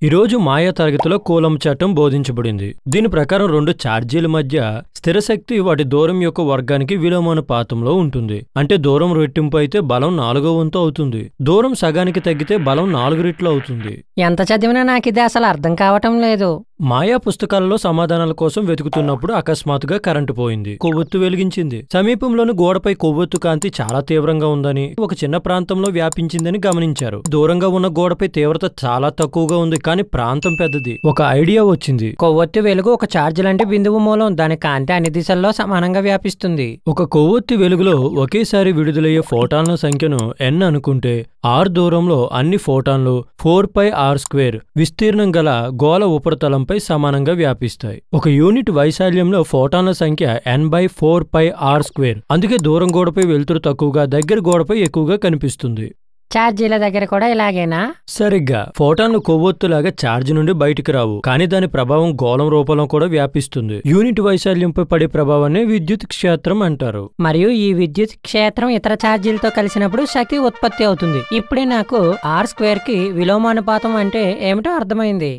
ఈ రోజు మాయా తరగతిలో కూలం చట్టం బోధించబడింది. దీని ప్రకారం రెండు ఛార్జీల మధ్య స్థిర శక్తి వాటి దూరం యొక్క వర్గానికి విలోమానుపాతంలో ఉంటుంది. అంటే దూరం రెట్టింపు అయితే బలం 4వ వంతు అవుతుంది. దూరం సగానికి తగ్గితే బలం 4 రెట్లు అవుతుంది. ఎంత చదివినా నాకిది అసలు అర్థం కావటం లేదు. మాయా పుస్తకాలలో సమాధానాల కోసం వెతుకుతున్నప్పుడు అకస్మాత్తుగా కరెంటు పోయింది. కొవ్వొత్తు వెలిగించింది. సమీపంలోని గోడపై కొవ్వొత్తు కాంతి చాలా తీవ్రంగా ఉందని, ఒక చిన్న ప్రాంతంలో వ్యాపించిందని గమనించారు. దూరంగా ఉన్న గోడపై తీవ్రత చాలా తక్కువగా ఉంది, కానీ ప్రాంతం పెద్దది. ఒక ఐడియా వచ్చింది. కొవ్వొత్తి వెలుగు ఒక ఛార్జ్ లాంటి బిందువు మూలం. దాని కాంతి అన్ని దిశల్లో సమానంగా వ్యాపిస్తుంది. ఒక కొవ్వొత్తి వెలుగులో ఒకేసారి విడుదలయ్యే ఫోటాన్ల సంఖ్యను n అనుకుంటే r దూరంలో అన్ని ఫోటాన్లు 4πr² విస్తీర్ణం గల గోళ ఉపరితలంపై సమానంగా వ్యాపిస్తాయి. ఒక యూనిట్ వైశాల్యంలో ఫోటాన్ల సంఖ్య n/4πr². అందుకే దూరం గోడపై వెలుతురు తక్కువగా, దగ్గర గోడపై ఎక్కువగా కనిపిస్తుంది. ఛార్జీల దగ్గర కూడా ఇలాగేనా? సరిగ్గా. ఫోటాన్లు కొవ్వొత్తులాగా ఛార్జ్ నుండి బయటికి రావు, కానీ దాని ప్రభావం గోళం రూపంలో కూడా వ్యాపిస్తుంది. యూనిట్ వైశాల్యంపై పడే ప్రభావాన్ని విద్యుత్ క్షేత్రం అంటారు. మరియు ఈ విద్యుత్ క్షేత్రం ఇతర ఛార్జీలతో కలిసినప్పుడు శక్తి ఉత్పత్తి అవుతుంది. ఇప్పుడే నాకు r² కి విలోమానుపాతం అంటే ఏమిటో అర్థమైంది.